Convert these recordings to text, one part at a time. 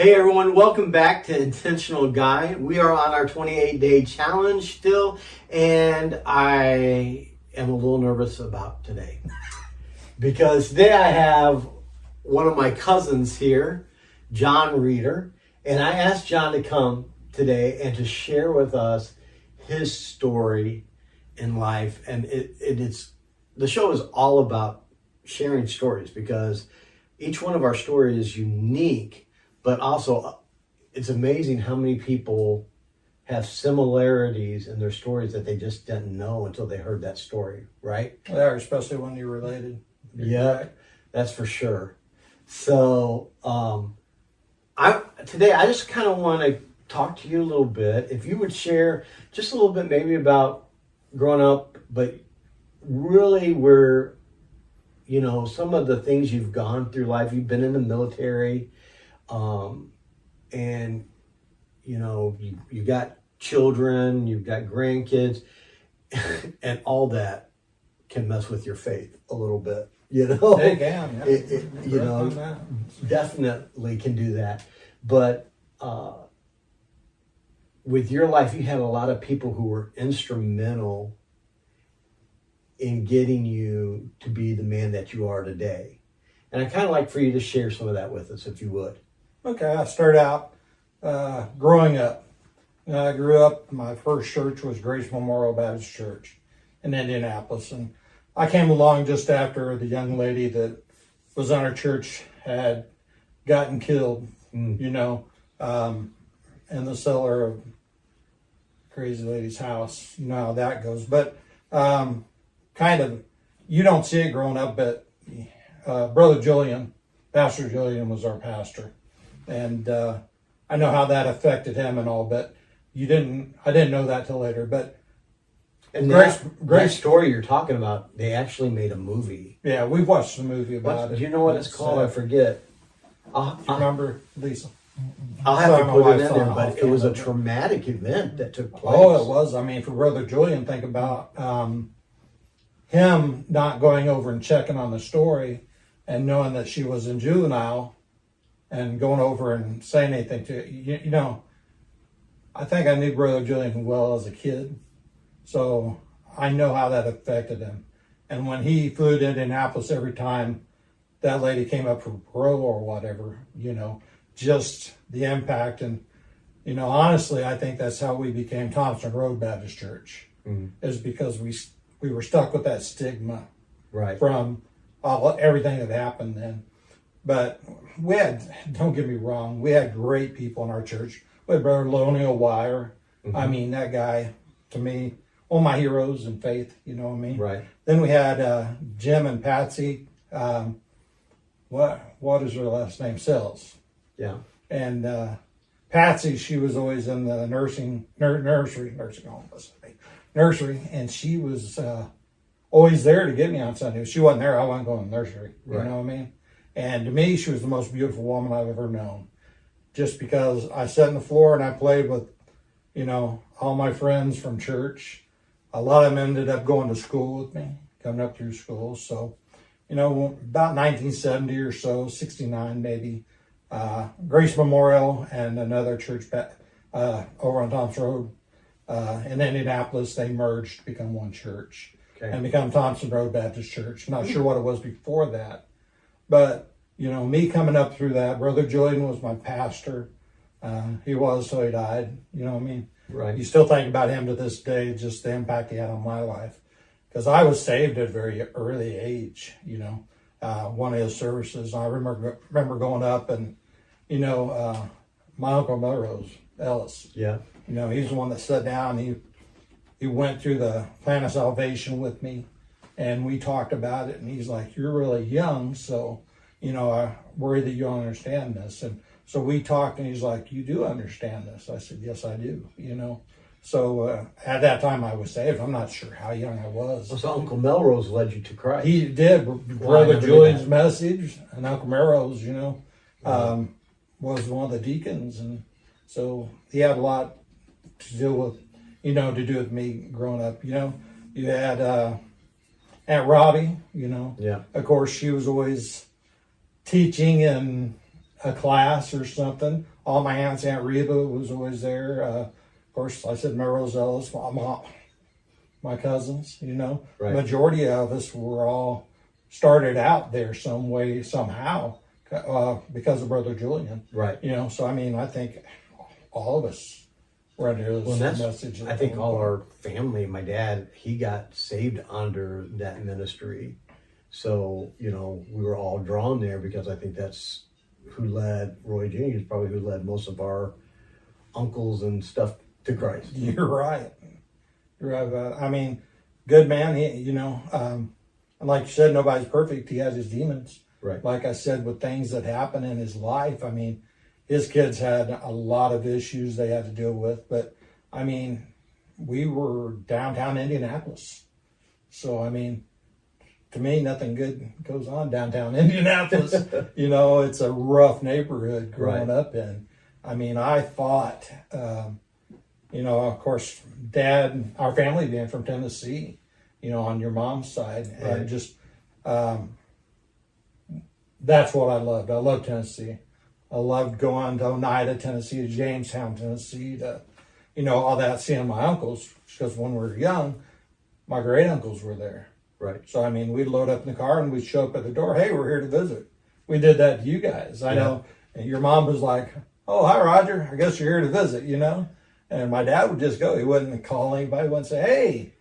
Hey everyone, welcome back to Intentional Guy. We are on our 28-day challenge still, and I am a little nervous about today. Because today I have one of my cousins here, John Reeder, and I asked John to come today and to share with us his story in life. And it's the show is all about sharing stories because each one of our stories is unique. But also, it's amazing how many people have similarities in their stories that they just didn't know until they heard that story, right? Yeah, especially when you're related. Yeah, that's for sure. So, today I just kind of want to talk to you a little bit. If you would share just a little bit maybe about growing up, but really where, some of the things you've gone through life. You've been in the military. And you got children, you've got grandkids, and all that can mess with your faith a little bit, It can, yeah. Definitely can do that. But, with your life, you had a lot of people who were instrumental in getting you to be the man that you are today. And I'd kind of like for you to share some of that with us, if you would. Okay, I started out growing up. I grew up, my first church was Grace Memorial Baptist Church in Indianapolis. And I came along just after the young lady that was on our church had gotten killed, in the cellar of crazy lady's house. You know how that goes. But you don't see it growing up, but Brother Julian, Pastor Julian was our pastor. And I know how that affected him and all, but I didn't know that till later. But and that story you're talking about, they actually made a movie. Yeah, we've watched the movie about it. Do you know what it's called? I forget. Do you remember, Lisa? I'll have to put it in there, but it was a traumatic event that took place. Oh, it was. I mean, for Brother Julian, think about him not going over and checking on the story and knowing that she was in juvenile and going over and saying anything to you. I think I knew Brother Julian well as a kid, so I know how that affected him. And when he flew to Indianapolis every time that lady came up for parole or whatever, just the impact. And, honestly, I think that's how we became Thompson Road Baptist Church, is because we were stuck with that stigma from everything that happened then. But don't get me wrong, we had great people in our church. We had Brother Lonio Wire. I mean, that guy, to me, all my heroes in faith, you know what I mean? Right. Then we had Jim and Patsy. What is her last name? Sells. Yeah. And Patsy, she was always in the nursing home, and she was always there to get me on Sunday. If she wasn't there, I wasn't going to the nursery. You know what I mean? And to me, she was the most beautiful woman I've ever known. Just because I sat on the floor and I played with, all my friends from church. A lot of them ended up going to school with me, coming up through school. So, about 1970 or so, 69 maybe, Grace Memorial and another church over on Thompson Road in Indianapolis, they merged to become one church and become Thompson Road Baptist Church. Not sure what it was before that. But, me coming up through that, Brother Julian was my pastor. He was, so he died. You know what I mean? Right. You still think about him to this day, just the impact he had on my life. Because I was saved at a very early age, one of his services. I remember going up and, my Uncle Melrose Ellis. Yeah. He's the one that sat down. He went through the plan of salvation with me. And we talked about it, and he's like, "You're really young, so, I worry that you don't understand this." And so we talked, and he's like, "You do understand this?" I said, "Yes, I do," So at that time, I was saved. I'm not sure how young I was. So Uncle Melrose led you to Christ. He did. Brother Julian's message, and Uncle Melrose, was one of the deacons. And so he had a lot to do with, to do with me growing up. You had Aunt Robbie, Of course, she was always teaching in a class or something, all my aunts. Aunt Reba was always there. Of course, I said Mary Rose Ellis, my cousins. Right. Majority of us were all started out there some way, somehow, because of Brother Julian. Right. So I mean, I think all of us were under this message. I think all our family, my dad, he got saved under that ministry. So, we were all drawn there because I think that's who led Roy Jr. is probably who led most of our uncles and stuff to Christ. You're right. You're right about it. I mean, good man. He, and like you said, nobody's perfect. He has his demons. Right. Like I said, with things that happen in his life, I mean, his kids had a lot of issues they had to deal with. But, I mean, we were downtown Indianapolis. So, I mean, to me, nothing good goes on downtown Indianapolis. It's a rough neighborhood growing up in. I mean, I fought, of course, Dad, our family being from Tennessee, on your mom's side. Right. And just, that's what I loved. I loved Tennessee. I loved going to Oneida, Tennessee, to Jamestown, Tennessee, to, all that, seeing my uncles. Because when we were young, my great uncles were there. Right. So, I mean, we'd load up in the car and we'd show up at the door. Hey, we're here to visit. We did that to you guys. I know. And your mom was like, oh, hi, Roger. I guess you're here to visit, And my dad would just go. He wouldn't call anybody. He wouldn't say, hey,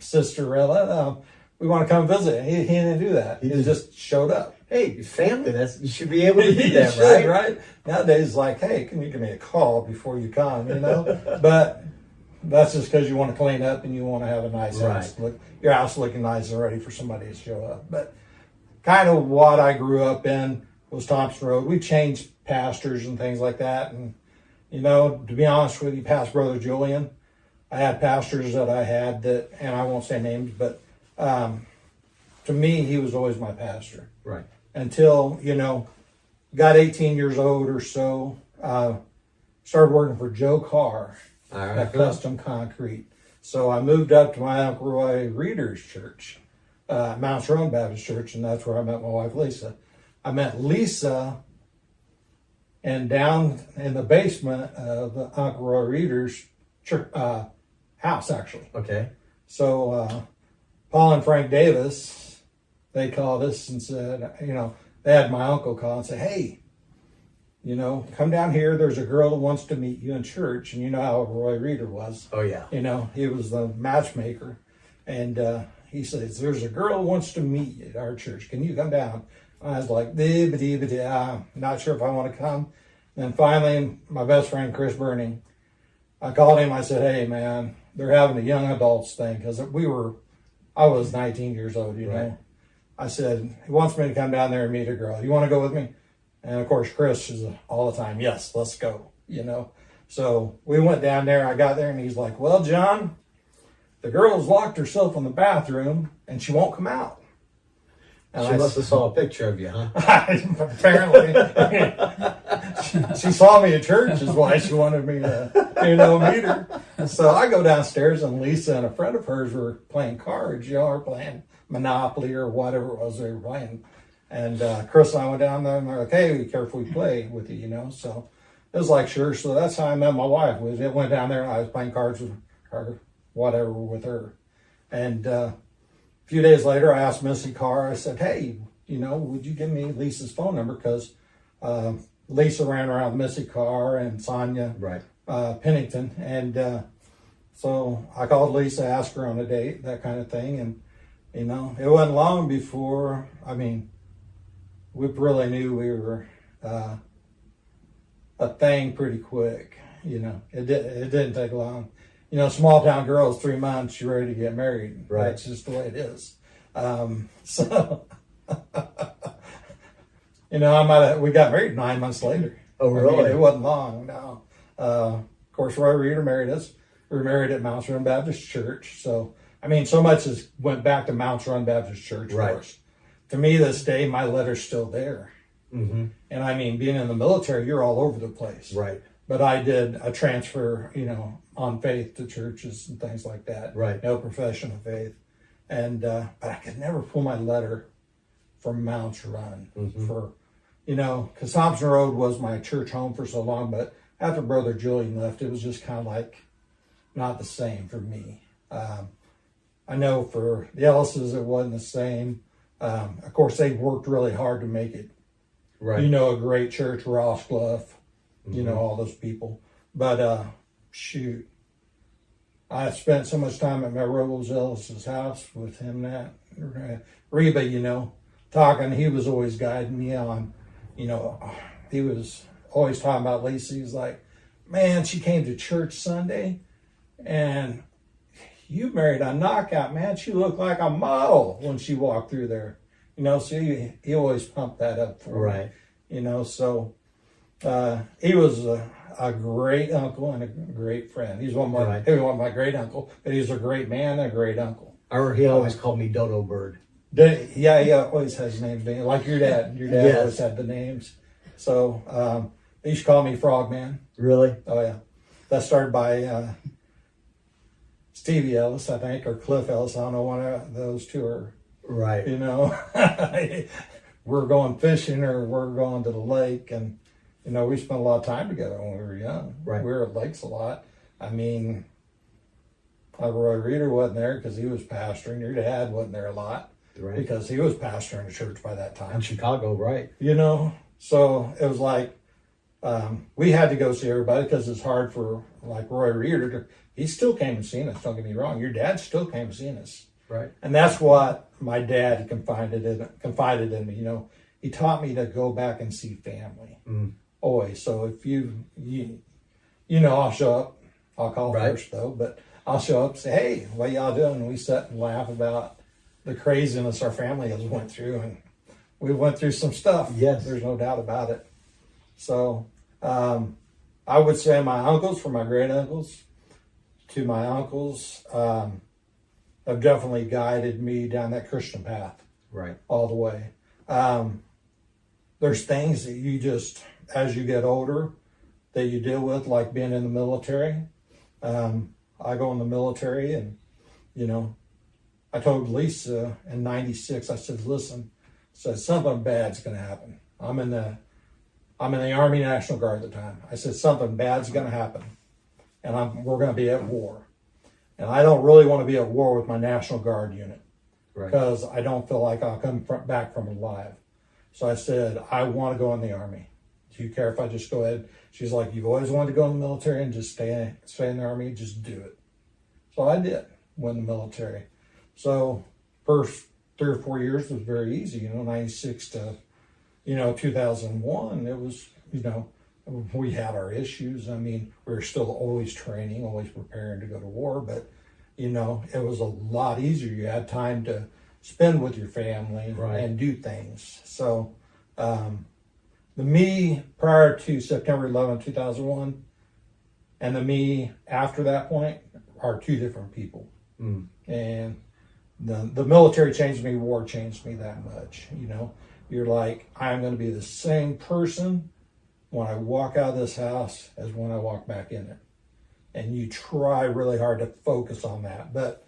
Sister Rella, we want to come visit. He didn't do that. He just showed up. Hey, family, you should be able to do that, should, right? Nowadays, like, hey, can you give me a call before you come, But that's just because you want to clean up and you want to have a nice house. Your house looking nice and ready for somebody to show up. But kind of what I grew up in was Thompson Road. We changed pastors and things like that. And, to be honest with you, past Brother Julian, I had pastors that I had that, and I won't say names, but to me, he was always my pastor. Right. Until, got 18 years old or so, started working for Joe Carr at Custom Concrete. So I moved up to my Uncle Roy Reeder's church, Mount Sharon Baptist Church, and that's where I met my wife, Lisa. I met Lisa, and down in the basement of Uncle Roy Reeder's church, house, actually. Okay. So Paul and Frank Davis, they called us and said, they had my uncle call and say, hey, come down here. There's a girl that wants to meet you in church. And you know how Roy Reeder was. Oh, yeah. He was the matchmaker. And he says, there's a girl who wants to meet you at our church. Can you come down? I was like, not sure if I want to come. And then finally, my best friend, Chris Burning, I called him. I said, hey, man, they're having a young adults thing. Because I was 19 years old, Right. I said, he wants me to come down there and meet a girl. You want to go with me? And of course, Chris is all the time, yes, let's go, So we went down there. I got there and he's like, well, John, the girl's locked herself in the bathroom and she won't come out. And She must have saw a picture of you, huh? Apparently. she saw me at church is why she wanted me to, meet her. So I go downstairs and Lisa and a friend of hers were playing cards, or playing Monopoly or whatever it was they were playing. And Chris and I went down there and they're like, hey, be careful we play with you, So it was like, sure. So that's how I met my wife. It went down there and I was playing cards with her, whatever, with her. And a few days later, I asked Missy Carr, I said, hey, would you give me Lisa's phone number? Because Lisa ran around with Missy Carr and Sonia Pennington. And so I called Lisa, asked her on a date, that kind of thing. And, it wasn't long before, we really knew we were a thing pretty quick. It didn't take long. Small town girls, 3 months, you're ready to get married. Right. That's just the way it is. So, we got married 9 months later. Oh, really? It wasn't long, no. Of course, Roy Reeder married us. We were married at Mount Sharon Baptist Church. So, so much has went back to Mount Sharon Baptist Church. Right. For us. To me, this day, my letter's still there. Mm-hmm. And being in the military, you're all over the place. Right. But I did a transfer, on faith to churches and things like that. Right. No profession of faith. And, but I could never pull my letter from Mount Sharon for because Thompson Road was my church home for so long, but after Brother Julian left, it was just kind of like not the same for me. I know for the Ellises, it wasn't the same. Of course, they worked really hard to make it, Right. a great church, Rosscliff, Mm-hmm. all those people. But shoot, I spent so much time at my Rose Ellis's house with him and that. Reba, talking. He was always guiding me on, he was always talking about Lacey. He's like, man, she came to church Sunday and you married a knockout, man. She looked like a model when she walked through there. So he always pumped that up for Right. me. So he was a great uncle and a great friend. He's one of my, Right. he wasn't my great uncle, but he's a great man and a great uncle. Or he always called me Dodo Bird. Yeah, he always has names, like your dad. Your dad Yes. always had the names. So they used to call me Frogman. Really? Oh yeah, that started by Stevie Ellis, I think, or Cliff Ellis. I don't know, one of those two are. Right. We're going fishing or we're going to the lake, and we spent a lot of time together when we were young. Right. We were at lakes a lot. I mean, Roy Reeder wasn't there because he was pastoring. Your dad wasn't there a lot Right. because he was pastoring a church by that time. In Chicago, right. So it was like we had to go see everybody because it's hard for like Roy Reeder to. He still came and seen us. Don't get me wrong. Your dad still came and seen us. Right. And that's what my dad confided in me. He taught me to go back and see family. Mm. Always. So if you I'll show up. I'll call Right. first though, but I'll show up and say, hey, what y'all doing? And we sit and laugh about the craziness our family has went through. And we went through some stuff. Yes. There's no doubt about it. So I would say my uncles, from my great uncles to my uncles, have definitely guided me down that Christian path Right. all the way. There's things that you just, as you get older, that you deal with, like being in the military. I go in the military and, I told Lisa in 96, I said, listen, something bad's going to happen. I'm in the Army National Guard at the time. I said, something bad's going to happen and we're going to be at war. And I don't really want to be at war with my National Guard unit Right. because I don't feel like I'll come back from it alive. So I said, I want to go in the Army. Do you care if I just go ahead? She's like, you've always wanted to go in the military and just stay in the Army, just do it. So I did, went in the military. So first 3 or 4 years was very easy, 96 to, 2001. It was, we had our issues. I mean, we were still always training, always preparing to go to war, but, it was a lot easier. You had time to spend with your family Right. and do things. So, the me prior to September 11, 2001, and the me after that point are two different people. Mm. And the military changed me, war changed me that much. You're like, I'm going to be the same person when I walk out of this house as when I walk back in it. And you try really hard to focus on that. But,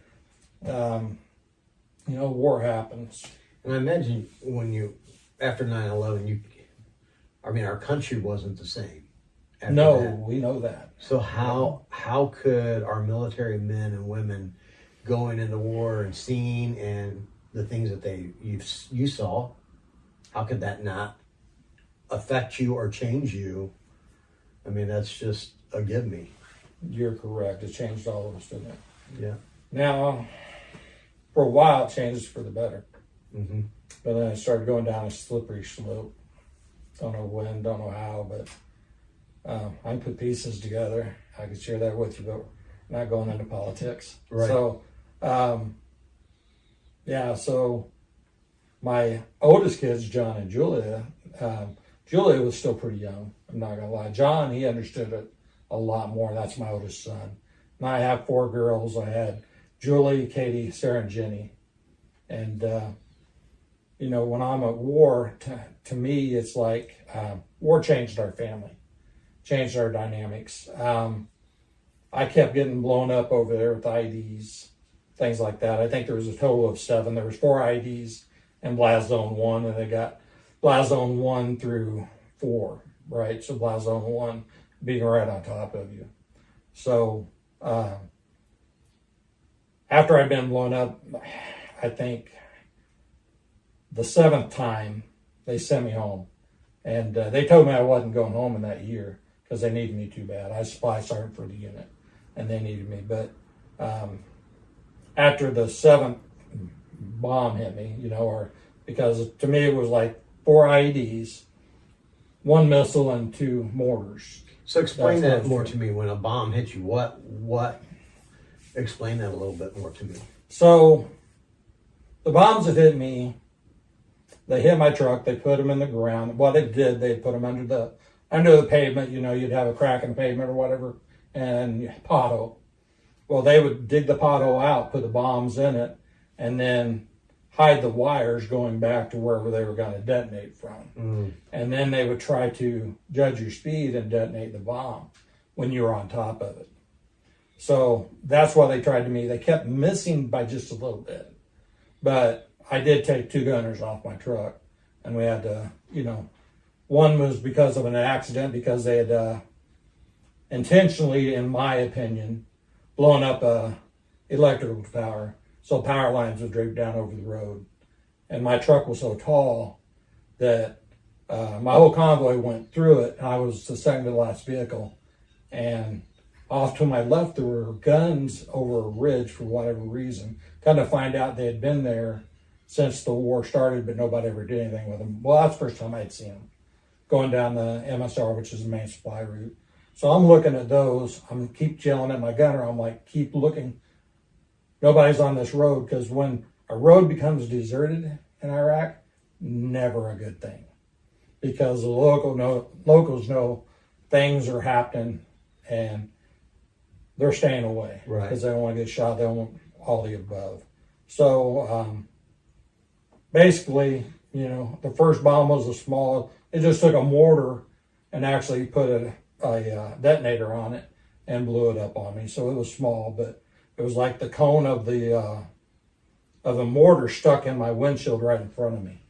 war happens. And I imagine after 9/11, our country wasn't the same. After No, that. we know that. So how could our military men and women going into war and seeing and the things that you saw, how could that not affect you or change you? That's just a give me. You're correct. It changed all of us, didn't it? Yeah. Now, for a while, it changes for the better. Mm-hmm. But then it started going down a slippery slope. Don't know when, don't know how, but I can put pieces together. I could share that with you, but we're not going into politics. Right. So, so my oldest kids, John and Julia, Julia was still pretty young. I'm not going to lie. John, he understood it a lot more. That's my oldest son. And I have 4 girls. I had Julie, Katie, Sarah, and Jenny. And, when I'm at war, to me, it's like war changed our family, changed our dynamics. I kept getting blown up over there with IEDs, things like that. I think there was a total of 7. There was 4 IEDs in Blast Zone 1, and they got blast zone 1 through 4, right? So blast zone 1 being right on top of you. So after I'd been blown up, I think the 7th time they sent me home. And they told me I wasn't going home in that year because they needed me too bad. I was supply sergeant for the unit and they needed me. But after the 7th bomb hit me, or because to me it was like 4 IEDs, 1 missile, and 2 mortars. So explain that more to me. When a bomb hits you, what? Explain that a little bit more to me. So the bombs that hit me, they hit my truck. They put them in the ground. What they did, they put them under the pavement. You'd have a crack in the pavement or whatever, and pothole. Well, they would dig the pothole out, put the bombs in it, and then hide the wires going back to wherever they were going to detonate from. And then they would try to judge your speed and detonate the bomb when you were on top of it. So that's why they tried to me. They kept missing by just a little bit. But I did take 2 gunners off my truck. And we had to, one was because of an accident, because they had intentionally, in my opinion, blown up a electrical tower. So power lines would drape down over the road. And my truck was so tall that my whole convoy went through it. And I was the second to the last vehicle. And off to my left, there were guns over a ridge for whatever reason. Kind of find out they had been there since the war started, but nobody ever did anything with them. Well, that's the first time I'd seen them going down the MSR, which is the main supply route. So I'm looking at those. I'm keep yelling at my gunner. I'm like, keep looking. Nobody's on this road, because when a road becomes deserted in Iraq, never a good thing, because the locals know things are happening and they're staying away because they don't want to get shot. They don't want all the above. So basically, the first bomb was a small. It just took a mortar and actually put a detonator on it and blew it up on me. So it was small, but it was like the cone of the mortar stuck in my windshield right in front of me.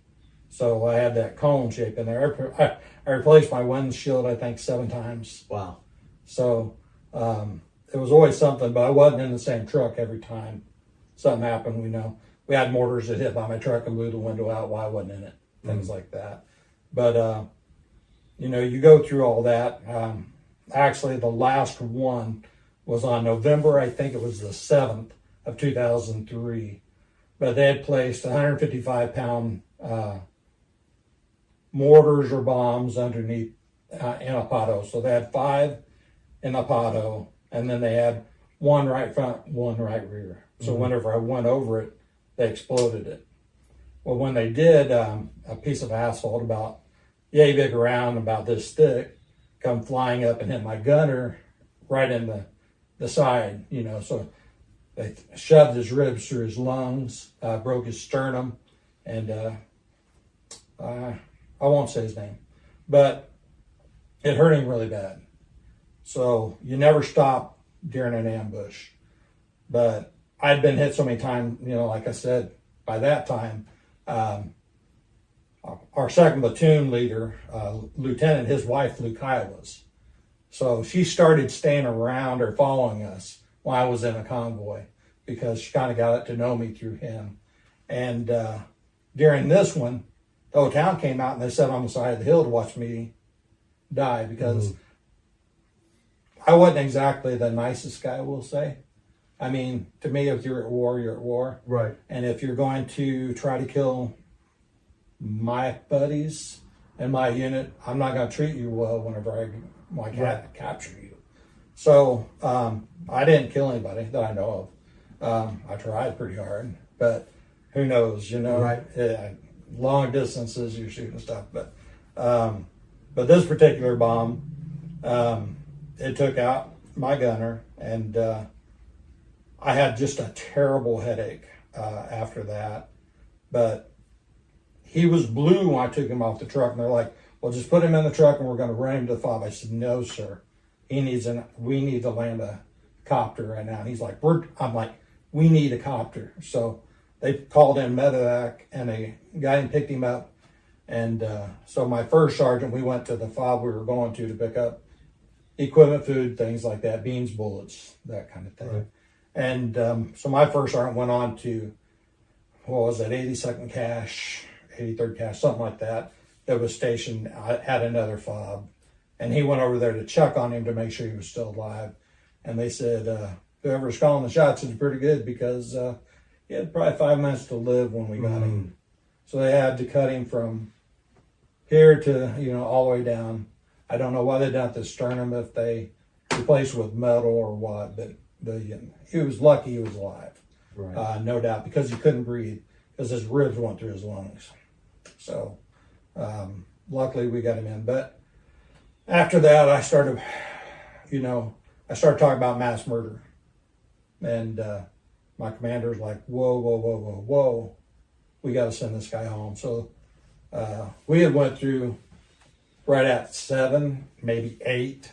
So I had that cone shape in there. I replaced my windshield, I think, 7 times. Wow. So it was always something, but I wasn't in the same truck every time something happened. We had mortars that hit by my truck and blew the window out while I wasn't in it, things like that. But, you go through all that. Actually, the last one was on November, I think it was the 7th of 2003. But they had placed 155-pound mortars or bombs underneath in a pothole. So they had 5 in a pothole, and then they had 1 right front, 1 right rear. So whenever I went over it, they exploded it. Well, when they did, a piece of asphalt about yay big around, about this thick, come flying up and hit my gunner right in the side, so they shoved his ribs through his lungs, broke his sternum, and I won't say his name, but it hurt him really bad. So you never stop during an ambush. But I'd been hit so many times, like I said, by that time, our second platoon leader, lieutenant, his wife flew Kiowas. So she started staying around or following us while I was in a convoy, because she kind of got to know me through him. And during this one, the whole town came out and they sat on the side of the hill to watch me die, because I wasn't exactly the nicest guy, we'll say. I mean, to me, if you're at war, you're at war. Right. And if you're going to try to kill my buddies and my unit, I'm not going to treat you well whenever I capture you. So I didn't kill anybody that I know of. I tried pretty hard, but who knows, Right. Long distances, you're shooting stuff. But this particular bomb, it took out my gunner, and I had just a terrible headache after that. But he was blue when I took him off the truck, and they're like, well, just put him in the truck and we're going to run him to the fob. I said, no, sir. We need to land a copter right now. And he's like, I'm like, we need a copter. So they called in medevac, and a guy picked him up And so my first sergeant, we went to the fob we were going to pick up equipment, food, things like that, beans, bullets, that kind of thing. Right. And so my first sergeant went on to, what was that, 82nd Cache, 83rd Cache, something like that, that was stationed at another fob. And he went over there to check on him to make sure he was still alive. And they said, whoever's calling the shots is pretty good, because he had probably 5 minutes to live when we got him. So they had to cut him from here to, all the way down. I don't know why they done the sternum, if they replaced with metal or what, but he was lucky he was alive. Right. No doubt, because he couldn't breathe, because his ribs went through his lungs. So luckily we got him in. But after that, I started talking about mass murder. And my commander's like, whoa, we got to send this guy home. So we had went through right at 7, maybe 8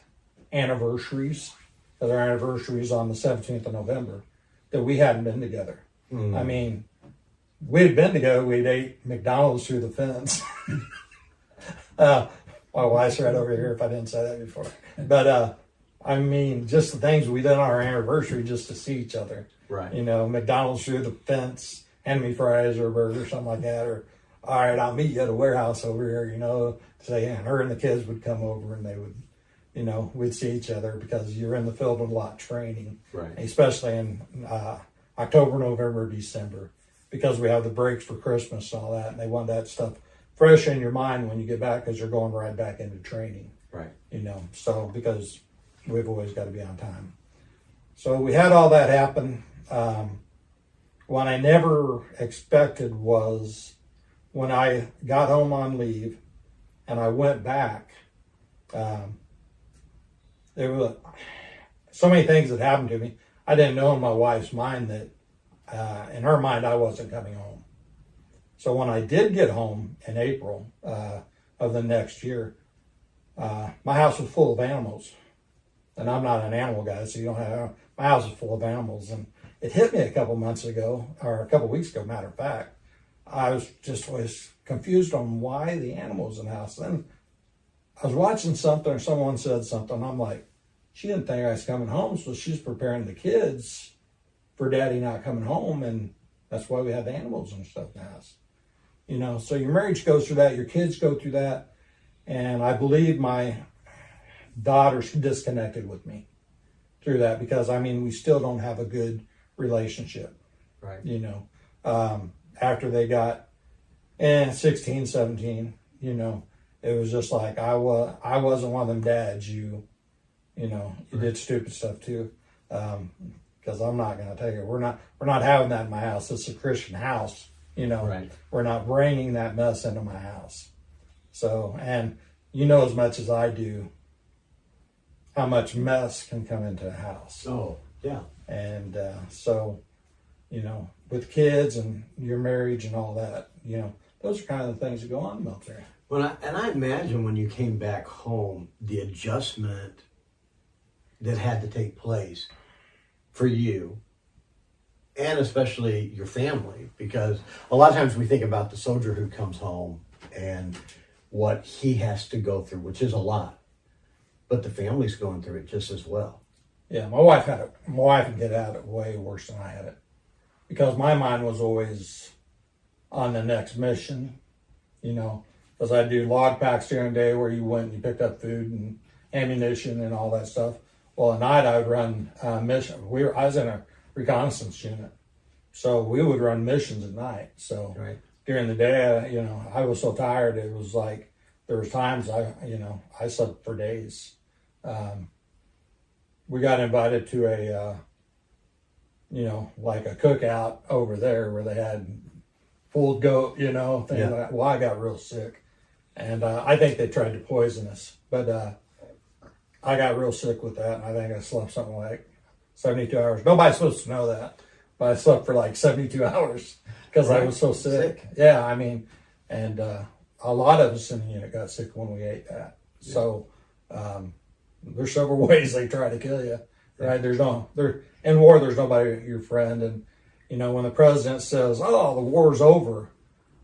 anniversaries, because our anniversary is on the 17th of November, that we hadn't been together. I mean, we'd been together, we'd ate McDonald's through the fence. My wife's right over here if I didn't say that before. But I mean, just the things we did on our anniversary just to see each other. Right. McDonald's through the fence, hand me fries or a burger, something like that. Or, all right, I'll meet you at a warehouse over here, say, and her and the kids would come over and they would, we'd see each other, because you're in the field a lot training. Right. Especially in October, November, December, because we have the breaks for Christmas and all that. And they want that stuff fresh in your mind when you get back, because you're going right back into training. Right. So because we've always got to be on time. So we had all that happen. What I never expected was when I got home on leave and I went back, there were so many things that happened to me. I didn't know in my wife's mind that in her mind I wasn't coming home. So when I did get home in April of the next year, my house was full of animals. And I'm not an animal guy, so you don't have, my house is full of animals. And it hit me a couple months ago, or a couple weeks ago, matter of fact. I was confused on why the animals in the house. Then I was watching something, or someone said something. I'm like, she didn't think I was coming home, so she's preparing the kids for daddy not coming home. And that's why we have animals and stuff in the house. So your marriage goes through that, your kids go through that. And I believe my daughter's disconnected with me through that, because we still don't have a good relationship. Right. After they got 16, 17, it was just like I wasn't one of them dads. You did stupid stuff too. Because I'm not going to take it. We're not having that in my house. It's a Christian house. Right. We're not bringing that mess into my house. So, and as much as I do, how much mess can come into a house. Oh, yeah. And so, with kids and your marriage and all that, those are kind of the things that go on in the military. I imagine when you came back home, the adjustment that had to take place for you, and especially your family, because a lot of times we think about the soldier who comes home and what he has to go through, which is a lot. But the family's going through it just as well. Yeah, my wife had it way worse than I had it, because my mind was always on the next mission, because I do log packs during the day where you went and you picked up food and ammunition and all that stuff. Well, at night I would run mission. I was in a reconnaissance unit, so we would run missions at night. So right. During the day, I was so tired. It was like there was times I slept for days. We got invited to a like a cookout over there where they had pulled goat, things like that. Well, I got real sick, and I think they tried to poison us, but I got real sick with that, and I think I slept something like 72 hours. Nobody's supposed to know that, but I slept for like 72 hours because I was so sick. Yeah, and a lot of us in the unit got sick when we ate that. Yeah. So there's several ways they try to kill you, right? In war, there's nobody your friend, and when the president says, "Oh, the war's over,"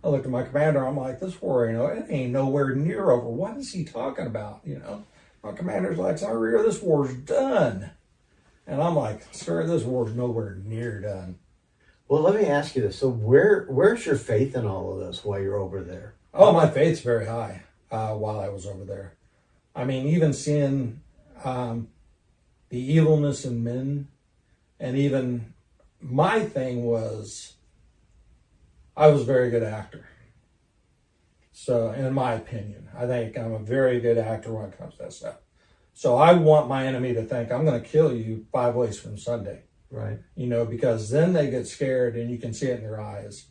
I looked at my commander. I'm like, this war, it ain't nowhere near over. What is he talking about? My commander's like, sorry, this war's done. And I'm like, sir, this war's nowhere near done. Well, let me ask you this. So where's your faith in all of this while you're over there? Oh, my faith's very high while I was over there. I mean, even seeing the evilness in men, and even my thing was, I was a very good actor. So, in my opinion, I think I'm a very good actor when it comes to that stuff. So I want my enemy to think I'm going to kill you 5 ways from Sunday. Right. Because then they get scared and you can see it in their eyes.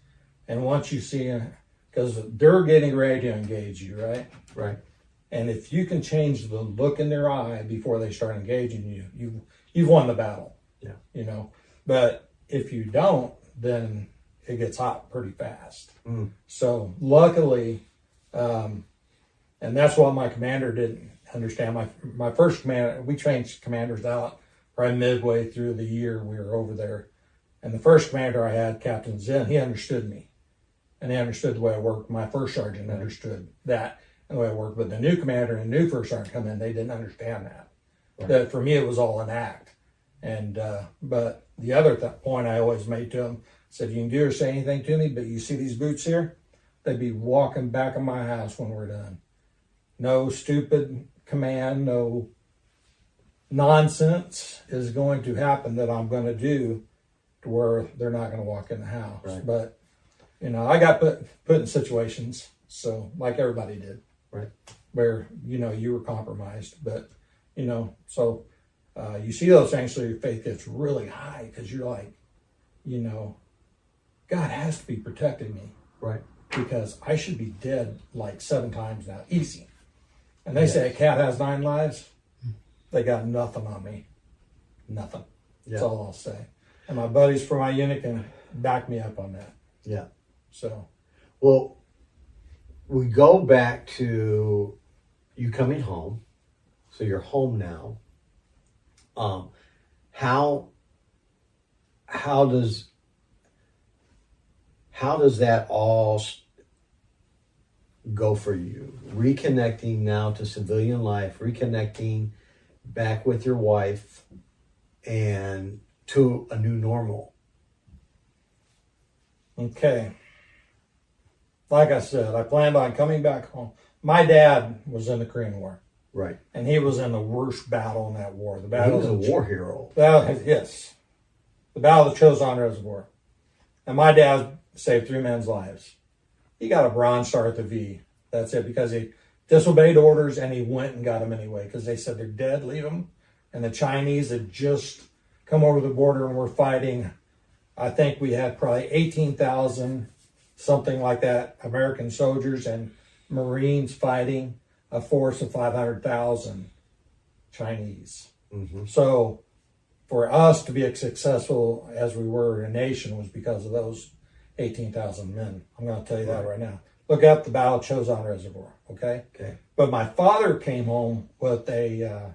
And once you see it, because they're getting ready to engage you, right? Right. And if you can change the look in their eye before they start engaging you, you've won the battle. Yeah. But if you don't, then it gets hot pretty fast. Mm. So luckily, and that's what my commander didn't understand. My first commander, we changed commanders out probably midway through the year we were over there. And the first commander I had, Captain Zen, he understood me. And he understood the way I worked. My first sergeant understood that and the way I worked. But the new commander and the new first sergeant come in, they didn't understand that. Right. That for me, it was all an act. And but the other point I always made to him, said, you can do or say anything to me, but you see these boots here? They'd be walking back in my house when we're done. No stupid command, no nonsense is going to happen that I'm going to do to where they're not going to walk in the house. Right. But, I got put in situations, so like everybody did. Right. Where, you were compromised. But, so you see those things, so your faith gets really high because you're like, God has to be protecting me. Right. Because I should be dead like 7 times now. Easy. And they say a cat has 9 lives. They got nothing on me. Nothing. That's all I'll say. And my buddies from my unit can back me up on that. Yeah. So. Well, we go back to you coming home. So you're home now. How does that all go for you? Reconnecting now to civilian life, reconnecting back with your wife, and to a new normal. Okay. Like I said, I planned on coming back home. My dad was in the Korean War. Right. And he was in the worst battle in that war. He was a war hero. Yes. The Battle of the Chosin Reservoir. And my dad saved 3 men's lives. He got a Bronze Star at the V. That's it, because he disobeyed orders and he went and got them anyway because they said they're dead, leave them. And the Chinese had just come over the border and were fighting. I think we had probably 18,000, something like that, American soldiers and Marines fighting a force of 500,000 Chinese. Mm-hmm. So for us to be as successful as we were in a nation was because of those 18,000 men. I'm going to tell you that right now. Look up the Battle of Chosin Reservoir, okay? Okay. But my father came home with a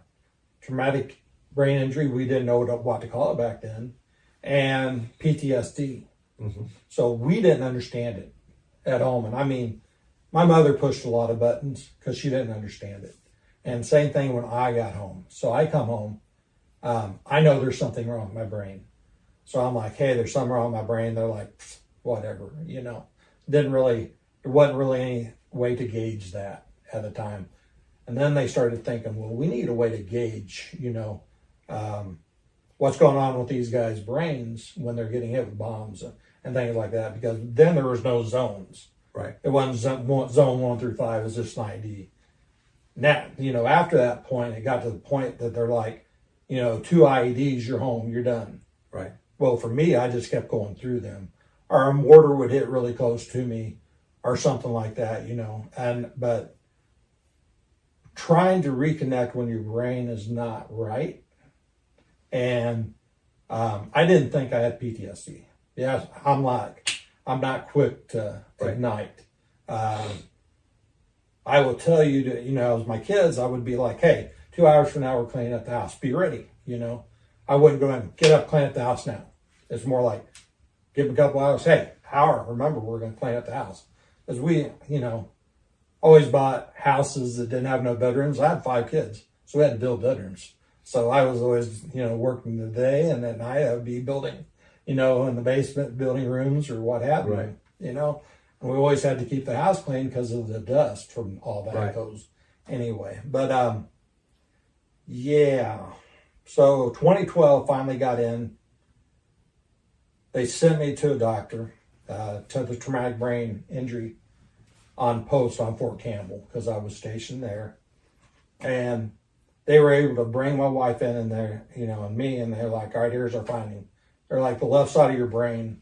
traumatic brain injury. We didn't know what to call it back then. And PTSD. Mm-hmm. So we didn't understand it at home. And I mean, my mother pushed a lot of buttons because she didn't understand it. And same thing when I got home. So I come home. I know there's something wrong with my brain. So I'm like, hey, there's something wrong with my brain. They're like, whatever, there wasn't really any way to gauge that at the time. And then they started thinking, well, we need a way to gauge, what's going on with these guys' brains when they're getting hit with bombs and things like that, because then there was no zones. Right. It wasn't zone 1 through 5, it was just an ID. Now, after that point, it got to the point that they're like, 2 IEDs, you're home, you're done. Right. Well, for me, I just kept going through them. Or a mortar would hit really close to me or something like that, but trying to reconnect when your brain is not right. And I didn't think I had PTSD. Yeah, I'm not quick to ignite. I will tell you that, as my kids, I would be like, hey, 2 hours from now, we're cleaning up the house. Be ready, I wouldn't go and get up, clean up the house now. It's more like, give them a couple hours. Hey, hour, remember, we're going to clean up the house. As we, always bought houses that didn't have no bedrooms. I had 5 kids, so we had to build bedrooms. So I was always, working the day, and at night I would be building, in the basement, building rooms or what have Right. And we always had to keep the house clean because of the dust from all that Right. goes anyway. But yeah. So 2012 finally got in. They sent me to a doctor, to the traumatic brain injury on post on Fort Campbell because I was stationed there. And they were able to bring my wife in there, and me, and they're like, all right, here's our finding. They're like, the left side of your brain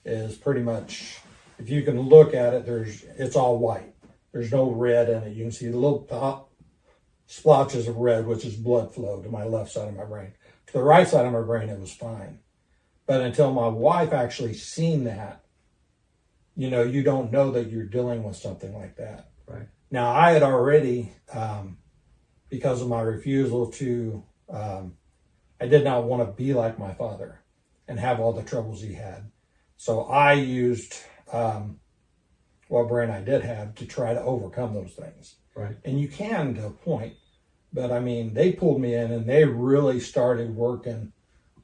is pretty much, if you can look at it, it's all white. There's no red in it. You can see the little top splotches of red, which is blood flow to my left side of my brain. To the right side of my brain, it was fine. But until my wife actually seen that, you don't know that you're dealing with something like that. Right. Now, I had already, because of my refusal to, I did not want to be like my father and have all the troubles he had. So I used what brain I did have to try to overcome those things. Right. And you can to a point, but they pulled me in and they really started working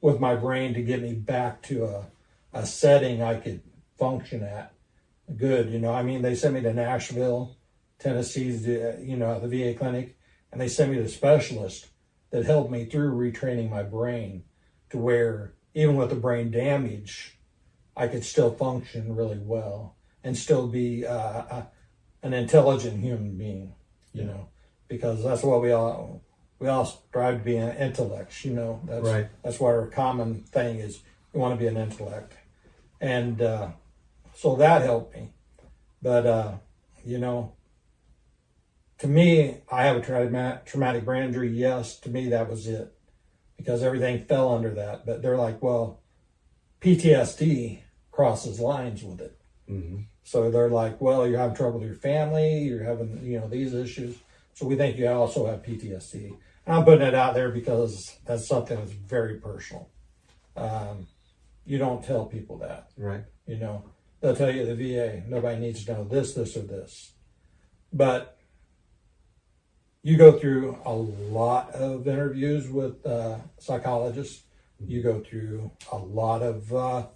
with my brain to get me back to a setting I could function at good. They sent me to Nashville, Tennessee, at the VA clinic, and they sent me to a specialist that helped me through retraining my brain to where even with the brain damage, I could still function really well and still be an intelligent human being, because that's what we all strive to be an intellect, that's Right. That's what our common thing is. We want to be an intellect. And so that helped me. But, to me, I have a traumatic brain injury. Yes, to me, that was it because everything fell under that. But they're like, well, PTSD crosses lines with it. Mm-hmm. So they're like, well, you're having trouble with your family, you're having, these issues. So we think you also have PTSD. And I'm putting it out there because that's something that's very personal. You don't tell people that. Right. They'll tell you at the VA, nobody needs to know this, this, or this. But you go through a lot of interviews with psychologists. You go through a lot of,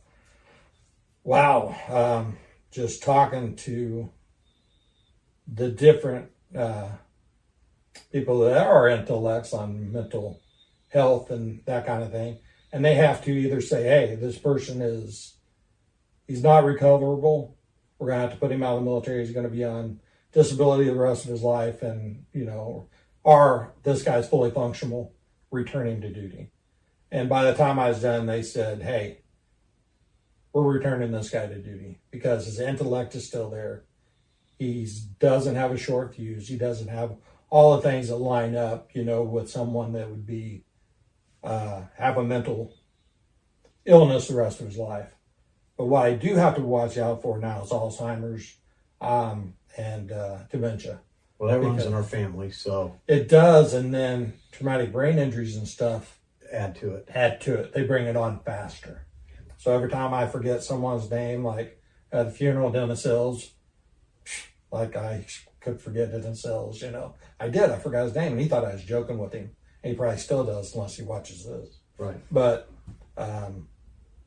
just talking to the different people that are intellects on mental health and that kind of thing. And they have to either say, hey, this person he's not recoverable. We're going to have to put him out of the military. He's going to be on disability the rest of his life. And, or this guy's fully functional, returning to duty. And by the time I was done, they said, hey, we're returning this guy to duty because his intellect is still there. He doesn't have a short fuse. He doesn't have all the things that line up, with someone that would be, have a mental illness the rest of his life. But what I do have to watch out for now is Alzheimer's and dementia. Well, that runs in our family, so it does. And then traumatic brain injuries and stuff add to it. They bring it on faster. So every time I forget someone's name, like at the funeral, Dennis Hills, like I could forget Dennis Hills, I did. I forgot his name, and he thought I was joking with him. And he probably still does unless he watches this. Right. But,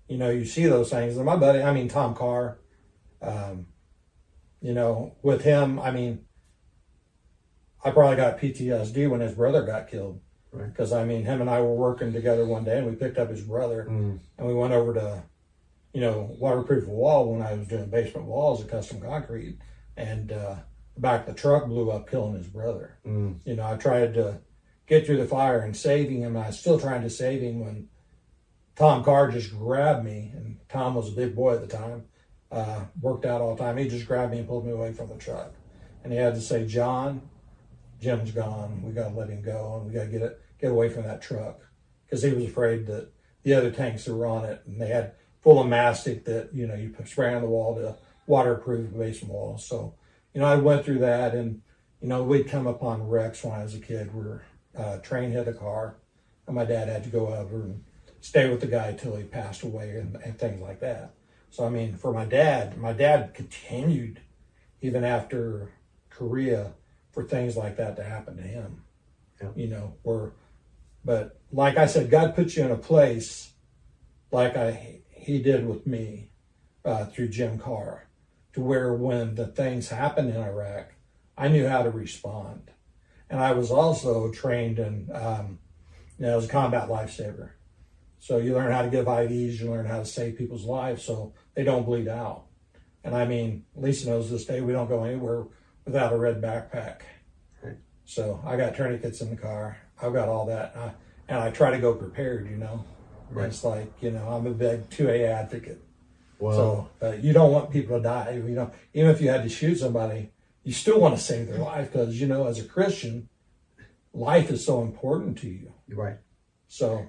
you see those things. And my buddy, Tom Carr, with him, I probably got PTSD when his brother got killed. Right. Because, him and I were working together one day, and we picked up his brother, and we went over to, waterproof wall when I was doing basement walls of custom concrete, and the back of the truck blew up, killing his brother. I tried to get through the fire and saving him. I was still trying to save him when Tom Carr just grabbed me, and Tom was a big boy at the time, worked out all the time. He just grabbed me and pulled me away from the truck. And he had to say, John, Jim's gone. We got to let him go, and we got to get away from that truck. Because he was afraid that the other tanks that were on it, and they had full of mastic that, you spray on the wall to waterproof basement walls. So, I went through that, and, we'd come upon wrecks when I was a kid where a train hit a car, and my dad had to go over and stay with the guy till he passed away and things like that. So, for my dad continued even after Korea, for things like that to happen to him. Yeah. You know, but like I said, God puts you in a place like he did with me through Jim Carr, to where when the things happened in Iraq, I knew how to respond. And I was also trained in, as a combat lifesaver. So you learn how to give IVs, you learn how to save people's lives so they don't bleed out. And I mean, Lisa knows this day we don't go anywhere without a red backpack. Right. So I got tourniquets in the car. I've got all that. And I try to go prepared, Right. It's like, I'm a big 2A advocate. Well, So you don't want people to die. Even if you had to shoot somebody, you still want to save their life because, as a Christian, life is so important to you. right. So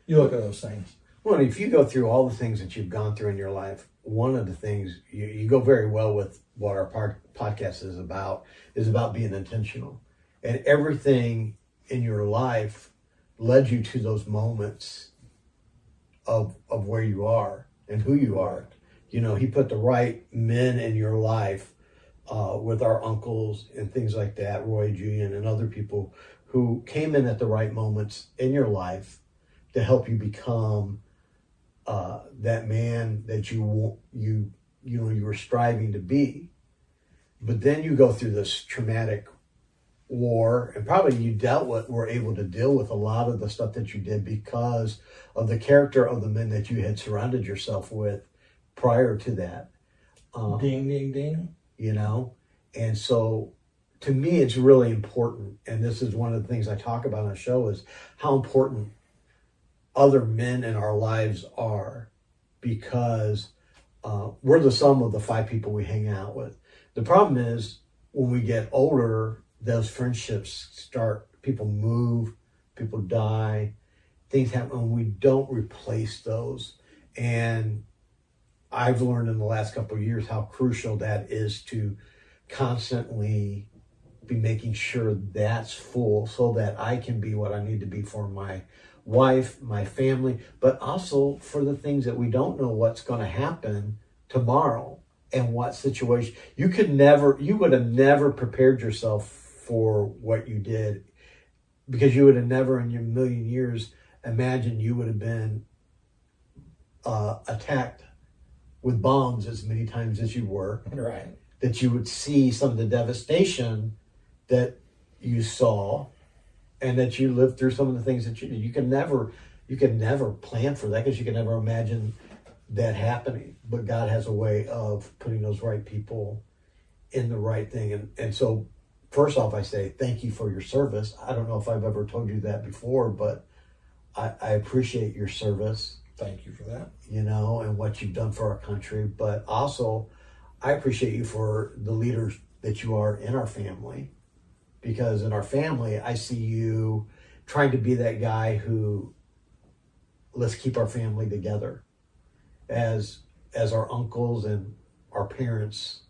you look at those things. Well, if you go through all the things that you've gone through in your life, one of the things you go very well with what our podcast is about being intentional. And everything in your life led you to those moments of where you are and who you are. He put the right men in your life with our uncles and things like that, Roy, Julian, and other people who came in at the right moments in your life to help you become that man that you were striving to be. But then you go through this traumatic war, and probably you were able to deal with a lot of the stuff that you did because of the character of the men that you had surrounded yourself with prior to that. Ding, ding, ding. And so to me, it's really important. And this is one of the things I talk about on the show is how important other men in our lives are, because we're the sum of the 5 people we hang out with. The problem is when we get older, those friendships start, people move, people die, things happen, and we don't replace those. And I've learned in the last couple of years how crucial that is, to constantly be making sure that's full so that I can be what I need to be for my wife, my family, but also for the things that we don't know what's going to happen tomorrow and what situation. You would have never prepared yourself for what you did, because you would have never in your million years imagined you would have been attacked with bombs as many times as you were. Right. That you would see some of the devastation that you saw, and that you lived through some of the things that you did. You can never plan for that, because you can never imagine that happening. But God has a way of putting those right people in the right thing. And so first off, I say thank you for your service. I don't know if I've ever told you that before, but I appreciate your service. Thank you for that. And what you've done for our country. But also, I appreciate you for the leaders that you are in our family. Because in our family, I see you trying to be that guy who, let's keep our family together. As our uncles and our parents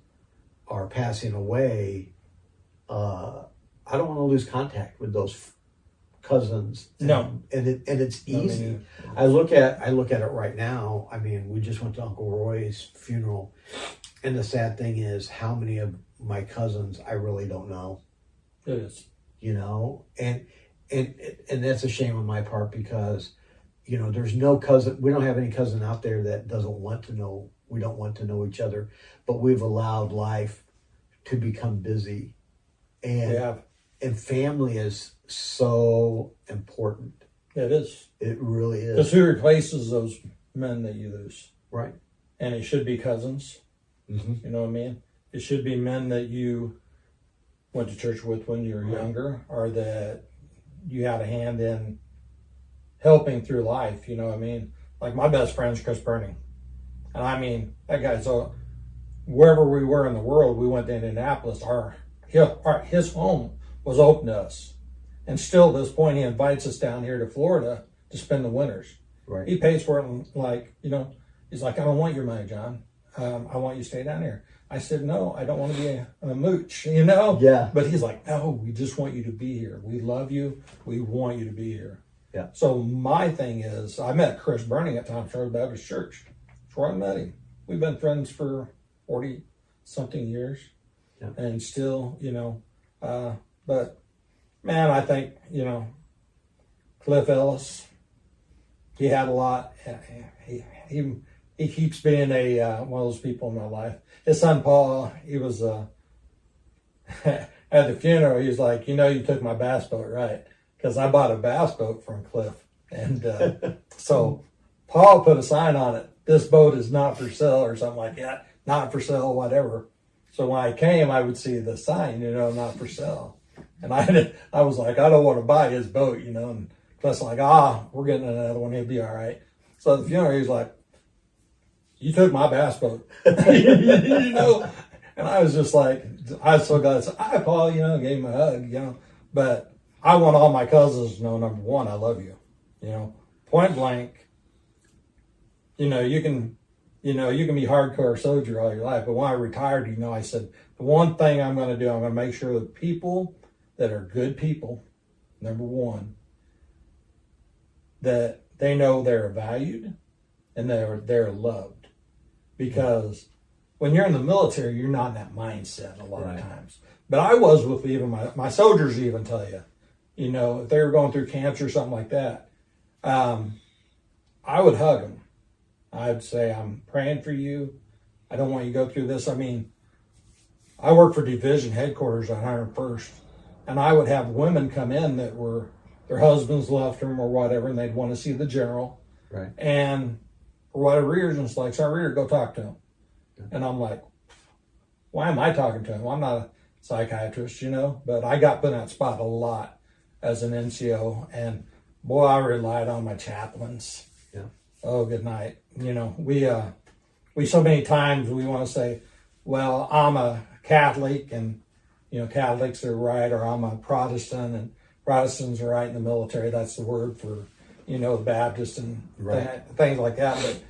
are passing away, I don't want to lose contact with those cousins. No. And it's easy. No, I look at it right now. I mean, we just went to Uncle Roy's funeral. And the sad thing is how many of my cousins I really don't know. It is. And that's a shame on my part, because, there's no cousin. We don't have any cousin out there that doesn't want to know. We don't want to know each other, but we've allowed life to become busy. And family is so important. It is. It really is. Because who replaces those men that you lose? Right. And it should be cousins. Mm-hmm. You know what I mean? It should be men that you went to church with when you were younger, or that you had a hand in helping through life. You know what I mean? Like my best friend's Chris Burning. And I mean, that guy, so wherever we were in the world, we went to Indianapolis. His home was open to us. And still, at this point, he invites us down here to Florida to spend the winters. Right. He pays for it, he's like, I don't want your money, John. I want you to stay down here. I said, no, I don't want to be a mooch, Yeah. But he's like, no, we just want you to be here. We love you. We want you to be here. Yeah. So my thing is, I met Chris Burning at Tom Shores Baptist Church. That's where I met him. We've been friends for something years. Yeah. And still, but man, I think, Cliff Ellis, he had a lot. He keeps being one of those people in my life. His son Paul, he was at the funeral. He was like, you took my bass boat, right? Because I bought a bass boat from Cliff, and so Paul put a sign on it. This boat is not for sale, or something like that. Not for sale, whatever. So when I came, I would see the sign, not for sale, and I was like, I don't want to buy his boat, and Cliff's like, we're getting another one. He'll be all right. So at the funeral, he's like, you took my bass boat, and I was just like, I was so glad. So hi, Paul, gave him a hug, but I want all my cousins to know, number one, I love you, point blank. You can be hardcore soldier all your life, but when I retired, I said, the one thing I'm going to do, I'm going to make sure that people that are good people, number one, that they know they're valued and they're loved. Because when you're in the military, you're not in that mindset a lot of times. But I was with even my soldiers even tell you, if they were going through cancer or something like that, I would hug them. I'd say, I'm praying for you. I don't want you to go through this. I mean, I work for division headquarters on 101st, and I would have women come in that were, their husbands left them or whatever, and they'd want to see the general. Right. And for whatever reason, it's like, Sergeant Reeder, go talk to him. And I'm like, why am I talking to him? I'm not a psychiatrist, but I got put in that spot a lot as an NCO, and boy, I relied on my chaplains. Yeah. Oh, good night. We so many times we want to say, well, I'm a Catholic, and Catholics are right, or I'm a Protestant, and Protestants are right in the military. That's the word for the Baptist and things like that. But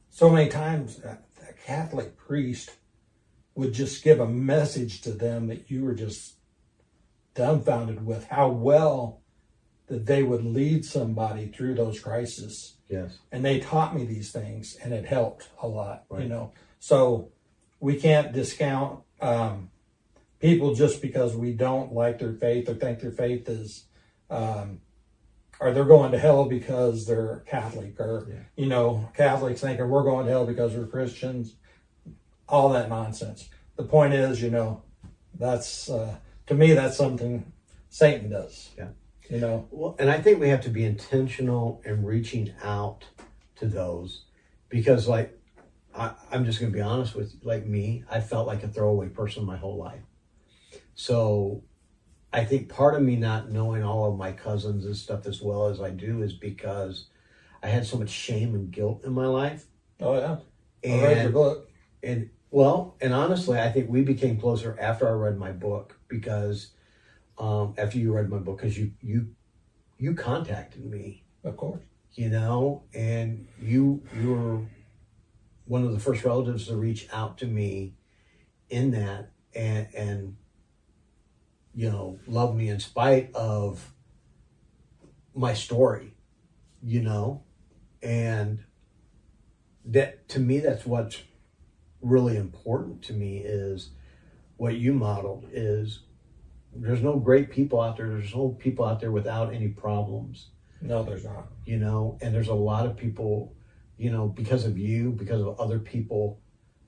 so many times a Catholic priest would just give a message to them that you were just dumbfounded with how well that they would lead somebody through those crises. Yes. And they taught me these things, and it helped a lot, Right. So we can't discount people just because we don't like their faith or think their faith is, or they're going to hell because they're Catholic, or, Catholics thinking we're going to hell because we're Christians, all that nonsense. The point is, that's, to me, that's something Satan does. Yeah. Well, and I think we have to be intentional in reaching out to those, because I'm just going to be honest with you, like me, I felt like a throwaway person my whole life. So I think part of me not knowing all of my cousins and stuff as well as I do is because I had so much shame and guilt in my life. Oh yeah. I read your book. And honestly, I think we became closer after I read my book, because after you read my book, because you contacted me, Of course. and you were one of the first relatives to reach out to me in that, and love me in spite of my story, and that, to me, that's what's really important to me, is what you modeled is there's no great people out there. There's no people out there without any problems. No, there's not. And there's a lot of people, because of you, because of other people,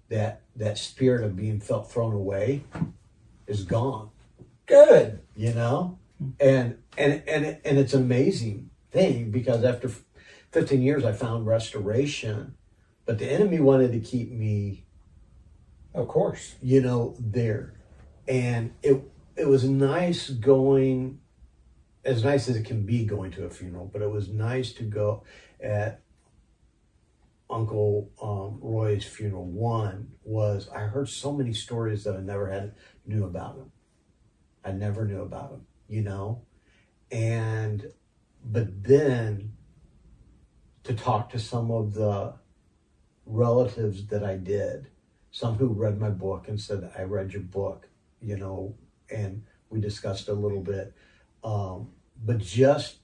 that spirit of being felt thrown away is gone. Good. And it's an amazing thing, because after 15 years I found restoration, but the enemy wanted to keep me, of course, there. And it was nice going, as nice as it can be going to a funeral, but it was nice to go at Uncle Roy's funeral. One was, I heard so many stories that I never knew about him. I never knew about him, but then to talk to some of the relatives that I did, some who read my book and said, I read your book, and we discussed a little bit. But just,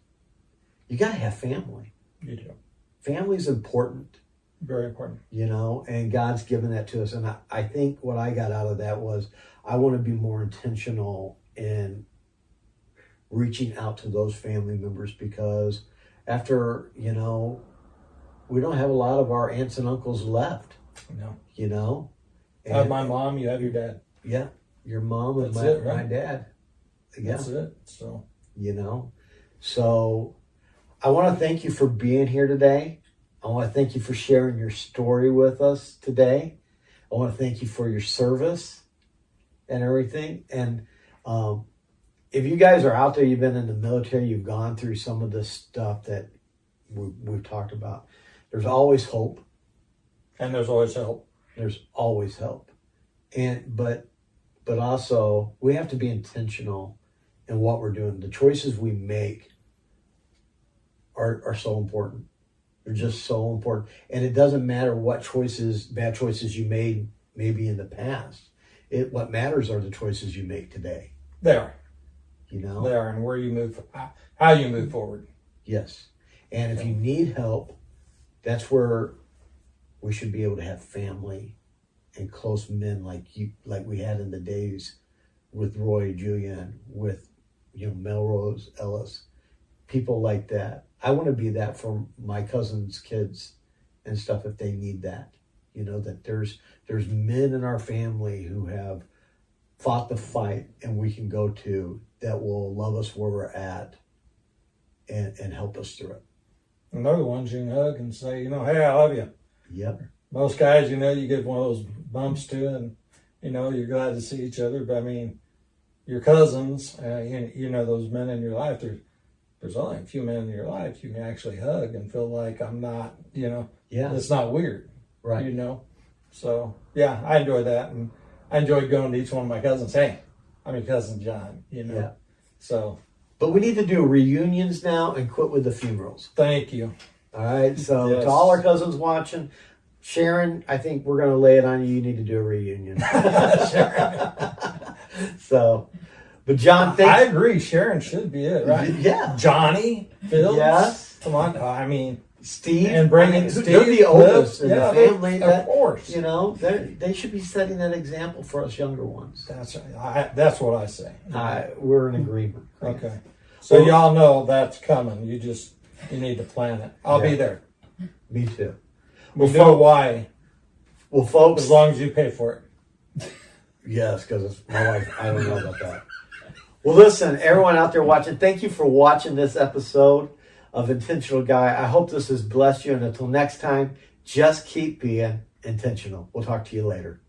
you got to have family. You do. Family's important. Very important. You know, and God's given that to us. And I think what I got out of that was I want to be more intentional in reaching out to those family members, because after, you know, we don't have a lot of our aunts and uncles left, No. you know. I have my mom, you have your dad. Yeah, your mom and That's it, my right? dad. Yeah, That's it. So you know. So I want to thank you for being here today. I want to thank you for sharing your story with us today. I want to thank you for your service and everything. And if you guys are out there, you've been in the military, you've gone through some of this stuff that we've talked about, there's always hope. and there's always help. There's always help. But also we have to be intentional in what we're doing. The choices we make are so important. They're just so important. And it doesn't matter what bad choices you made maybe in the past. What matters are the choices you make today. They are. You know? They are, and where you move, how you move forward. Yes. And if you need help, that's where we should be able to have family and close men like we had in the days with Roy Julian, with Melrose Ellis, people like that. I want to be that for my cousins' kids and stuff if they need that. That there's men in our family who have fought the fight and we can go to that will love us where we're at and help us through it. And they're the ones you can hug and say, hey, I love you. Yep. Most guys, you get one of those bumps to, and you're glad to see each other. But I mean, your cousins, those men in your life. There's only a few men in your life you can actually hug and feel like I'm not, Yeah. it's not weird, Right. So yeah, I enjoy that, and I enjoyed going to each one of my cousins. Hey, I'm your cousin John. Yeah. So. But we need to do reunions now and quit with the funerals. Thank you. All right. So Yes. to all our cousins watching, Sharon, I think we're going to lay it on you. You need to do a reunion. So, but John, I agree. Sharon should be it, right? Yeah. Johnny, Phil. Yes. Come on. I mean, Steve. and bringing Steve. Steve. They're the oldest in yeah, the family. of course. They should be setting that example for us younger ones. That's right. That's what I say. We're in agreement. Okay. So y'all know that's coming. You need to plan it. I'll be there. Me too. We know why. Well, folks. As long as you pay for it. Yes, because it's my wife. I don't know about that. Well, listen, everyone out there watching, thank you for watching this episode of Intentional Guy. I hope this has blessed you. And until next time, just keep being intentional. We'll talk to you later.